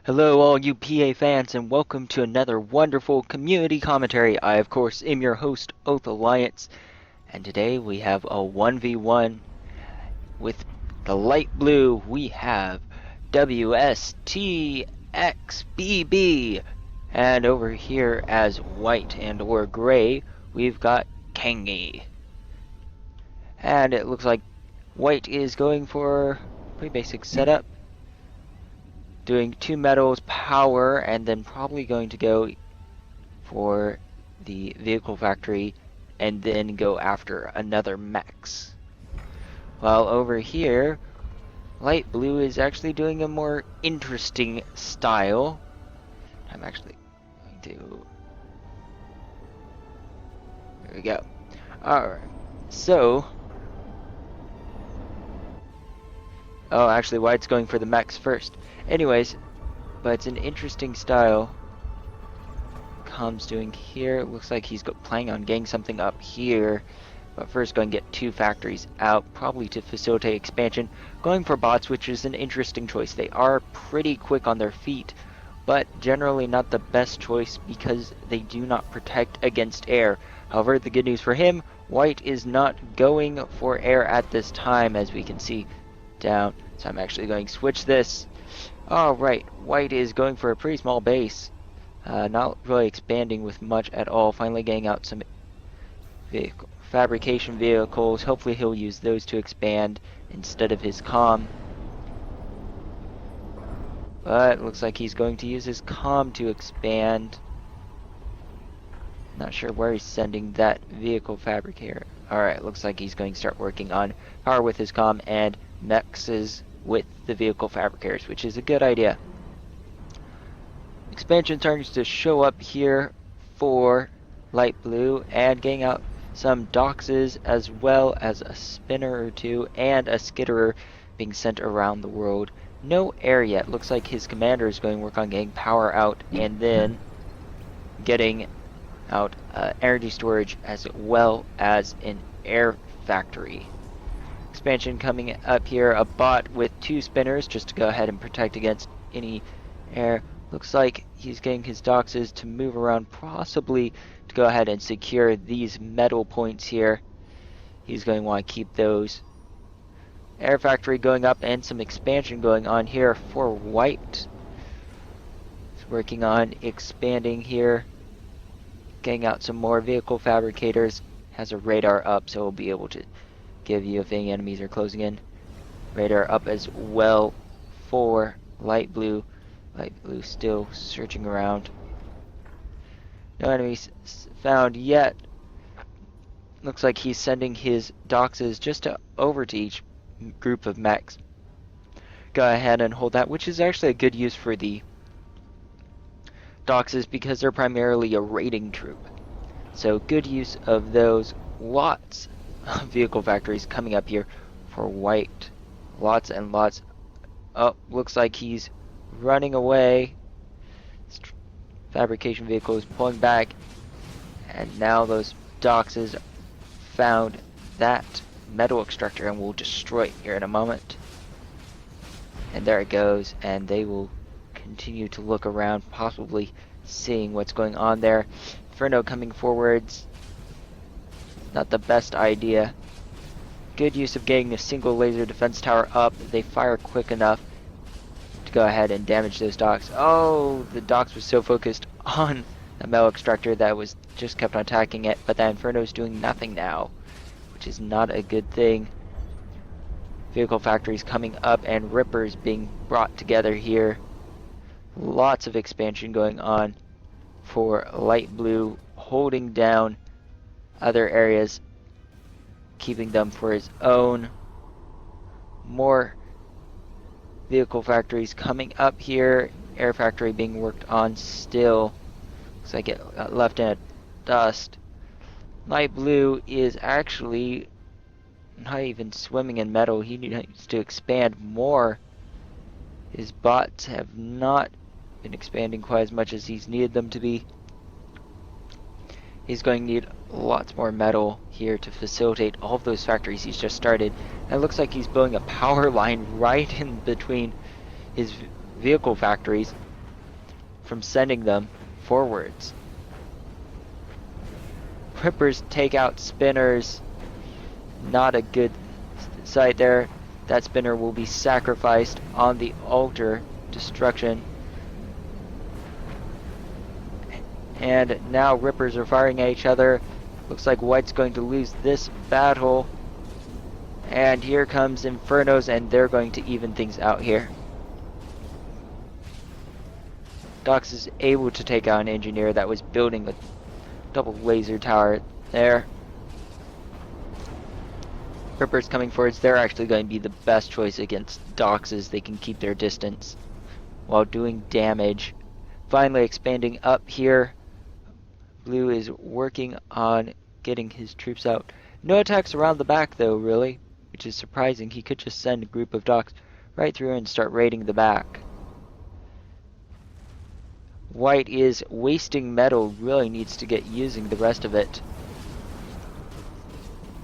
Hello all you PA fans and welcome to another wonderful community commentary. I of course am your host OathAlliance, and today we have a 1v1 with the light blue. We have Wstxbb, and over here as white and or gray we've got Kangi. And it looks like white is going for pretty basic setup, doing 2 metals, power, and then probably going to go for the vehicle factory and then go after another mechs. While over here, light blue is actually doing a more interesting style. I'm actually going to... There we go. Alright, so... Oh, actually, white's going for the mechs first. Anyways, but it's an interesting style. Com's doing here. It looks like he's planning on getting something up here, but first going to get 2 factories out, probably to facilitate expansion. Going for bots, which is an interesting choice. They are pretty quick on their feet, but generally not the best choice because they do not protect against air. However, the good news for him, white is not going for air at this time, as we can see down. So I'm actually going to switch this. Alright, white is going for a pretty small base. Not really expanding with much at all. Finally getting out some fabrication vehicles. Hopefully he'll use those to expand instead of his comm. But it looks like he's going to use his comm to expand. Not sure where he's sending that vehicle fabricator. Alright, looks like he's going to start working on power with his comm and mexes with the vehicle fabricators, which is a good idea. Expansion starting to show up here for light blue and getting out some doxes as well as a spinner or 2 and a skitterer being sent around the world. No air yet. Looks like his commander is going to work on getting power out and then getting out energy storage as well as an air factory. Expansion coming up here, a bot with 2 spinners just to go ahead and protect against any air. Looks like he's getting his doxes to move around, possibly to go ahead and secure these metal points here. He's going to want to keep those. Air factory going up and some expansion going on here for white. He's working on expanding here, getting out some more vehicle fabricators. Has a radar up, so we'll be able to give you if any enemies are closing in. Radar up as well for light blue. Light blue still searching around. No enemies found yet. Looks like he's sending his doxes just over to each group of mechs. Go ahead and hold that, which is actually a good use for the doxes because they're primarily a raiding troop. So good use of those. Lots of vehicle factories coming up here for white. Lots and lots. Oh, looks like he's running away. Fabrication vehicle is pulling back, and now those doxes found that metal extractor and will destroy it here in a moment. And there it goes, and they will continue to look around, possibly seeing what's going on there. Inferno coming forwards, not the best idea. Good use of getting a single laser defense tower up. They fire quick enough to go ahead and damage those docks. Oh, the docks was so focused on the metal extractor that was just kept on attacking it, but that Inferno is doing nothing now, which is not a good thing. Vehicle factories coming up and rippers being brought together here. Lots of expansion going on for light blue, holding down other areas, keeping them for his own. More vehicle factories coming up here. Air factory being worked on still. Looks like it got left in a dust. Light blue is actually not even swimming in metal. He needs to expand more. His bots have not been expanding quite as much as he's needed them to be. He's going to need lots more metal here to facilitate all of those factories he's just started. And it looks like he's building a power line right in between his vehicle factories. from sending them forwards. Rippers take out spinners. Not a good sight there. That spinner will be sacrificed on the altar. Destruction. And now Rippers are firing at each other. Looks like White's going to lose this battle. And here comes Infernos, and they're going to even things out here. Dox is able to take out an engineer that was building a double laser tower there. Rippers coming forwards, they're actually going to be the best choice against Doxes. They can keep their distance while doing damage. Finally expanding up here. Blue is working on getting his troops out. No attacks around the back though, really, which is surprising. He could just send a group of Dox right through and start raiding the back. White is wasting metal, really needs to get using the rest of it.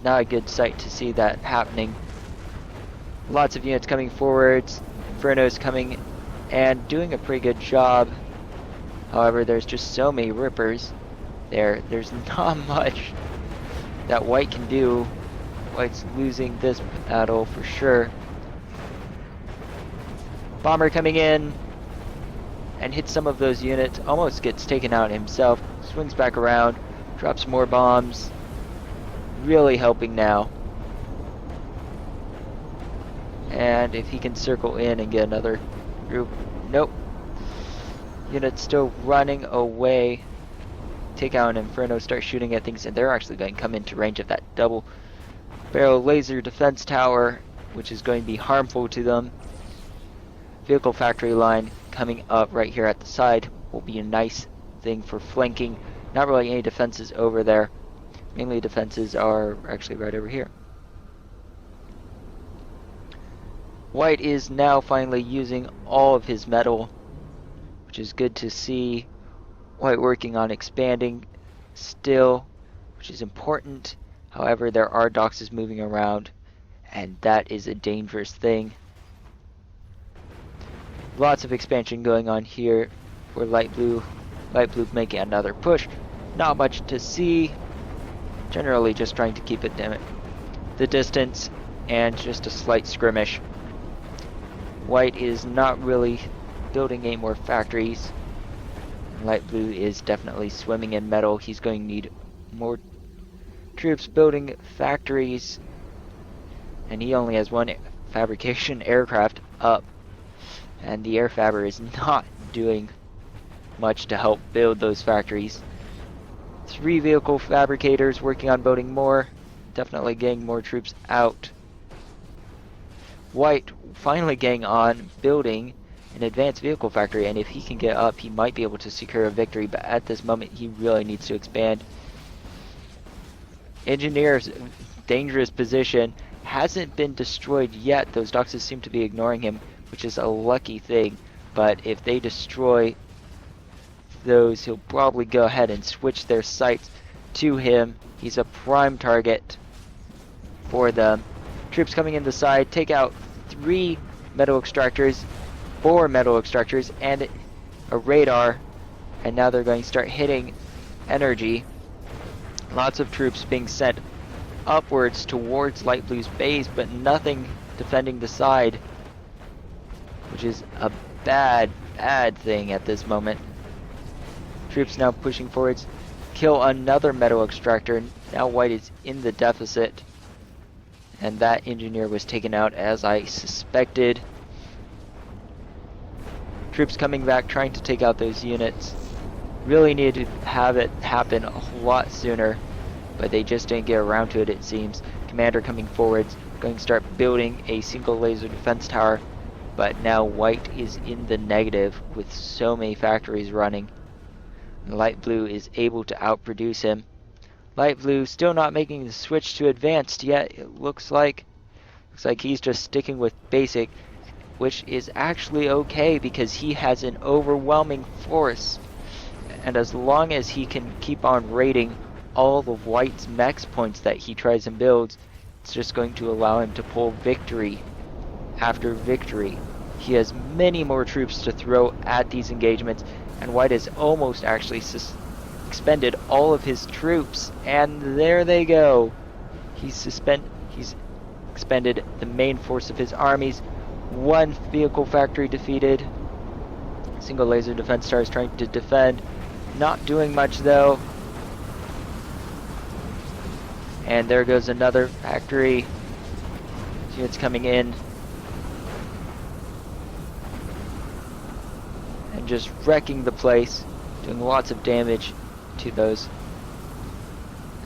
Not a good sight to see that happening. Lots of units coming forwards. Inferno's coming and doing a pretty good job. However, there's just so many Rippers there. There's not much that White can do. White's losing this battle for sure. Bomber coming in and hits some of those units. Almost gets taken out himself. Swings back around. Drops more bombs. Really helping now. And if he can circle in and get another group. Nope. Units still running away. Take out an Inferno, start shooting at things, and they're actually going to come into range of that double barrel laser defense tower, which is going to be harmful to them. Vehicle factory line coming up right here at the side will be a nice thing for flanking. Not really any defenses over there. Mainly defenses are actually right over here. White is now finally using all of his metal, which is good to see. White working on expanding still, which is important. However, there are Doxes moving around, and that is a dangerous thing. Lots of expansion going on here for Light Blue. Light Blue making another push. Not much to see. Generally just trying to keep it the distance and just a slight skirmish. White is not really building any more factories. Light Blue is definitely swimming in metal. He's going to need more troops building factories. And he only has one fabrication aircraft up. And the air fabber is not doing much to help build those factories. 3 vehicle fabricators working on building more. Definitely getting more troops out. White finally getting on building an advanced vehicle factory, and if he can get up, he might be able to secure a victory, but at this moment he really needs to expand. Engineer's dangerous position hasn't been destroyed yet. Those Doxes seem to be ignoring him, which is a lucky thing, but if they destroy those, he'll probably go ahead and switch their sights to him. He's a prime target for them. Troops coming in the side, take out 3 metal extractors, 4 metal extractors, and a radar, and now they're going to start hitting energy. Lots of troops being sent upwards towards Light Blue's base, but nothing defending the side, which is a bad thing at this moment. Troops now pushing forwards, kill another metal extractor. Now White is in the deficit, and that engineer was taken out as I suspected. Troops coming back trying to take out those units. Really needed to have it happen a lot sooner, but they just didn't get around to it, it seems. Commander coming forwards, going to start building a single laser defense tower, but now White is in the negative with so many factories running. Light Blue is able to outproduce him. Light Blue still not making the switch to advanced yet. It looks like he's just sticking with basic, which is actually okay because he has an overwhelming force. And as long as he can keep on raiding all of White's max points that he tries and builds, it's just going to allow him to pull victory after victory. He has many more troops to throw at these engagements, And White has almost actually expended all of his troops, and there they go. He's expended the main force of his armies. One vehicle factory defeated. Single laser defense star is trying to defend. Not doing much though. And there goes another factory. Units coming in. And just wrecking the place. Doing lots of damage to those.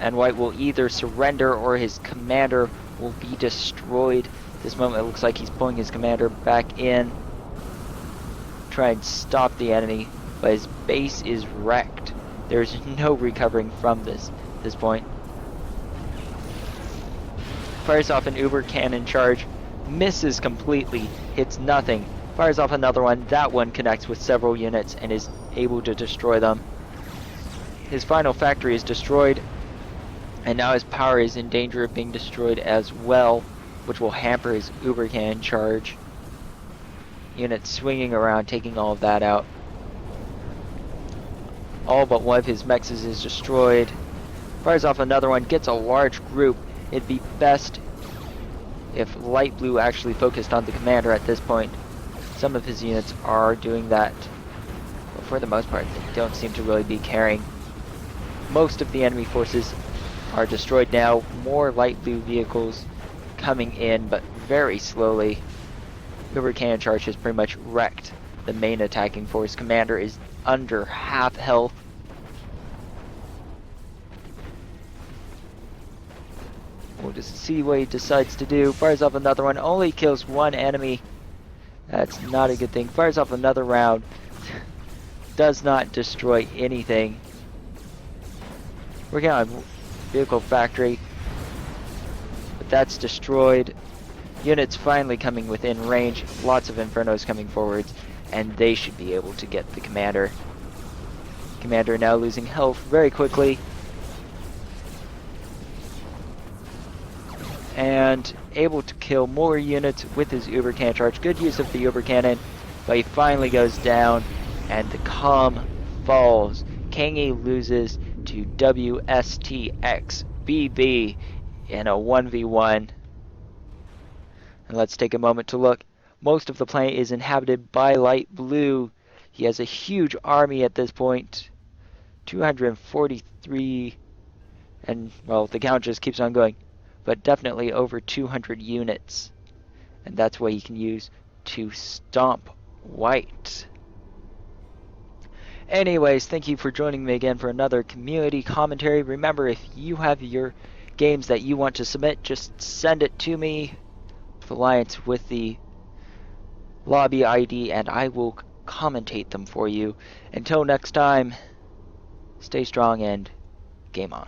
And White will either surrender or his commander will be destroyed. At this moment it looks like he's pulling his commander back in. Try and stop the enemy, but his base is wrecked. There's no recovering from this at this point. Fires off an Uber cannon charge, misses completely, hits nothing. Fires off another one, that one connects with several units and is able to destroy them. His final factory is destroyed, and now his power is in danger of being destroyed as well, which will hamper his Uber cannon charge. Units swinging around, taking all of that out. All but one of his mechs is destroyed. Fires off another one, gets a large group. It'd be best if light blue actually focused on the commander at this point. Some of his units are doing that, but for the most part they don't seem to really be caring. Most of the enemy forces are destroyed now. More light blue vehicles coming in, but very slowly. Uber cannon charge has pretty much wrecked the main attacking force. Commander is under half health. We'll just see what he decides to do. Fires off another one, only kills one enemy. That's not a good thing. Fires off another round. Does not destroy anything. Working on vehicle factory, but that's destroyed. Units finally coming within range. Lots of Infernos coming forwards, and they should be able to get the commander. Commander now losing health very quickly. And able to kill more units with his Uber cannon charge. Good use of the Uber cannon, but he finally goes down, and the comm falls. Kangi loses to Wstxbb in a 1v1. And let's take a moment to look. Most of the planet is inhabited by light blue. He has a huge army at this point. 243, and well, the count just keeps on going, but definitely over 200 units. And that's what he can use to stomp White. Anyways, thank you for joining me again for another community commentary. Remember, if you have your games that you want to submit, just send it to me, OathAlliance, with the lobby ID, and I will commentate them for you. Until next time, stay strong and game on.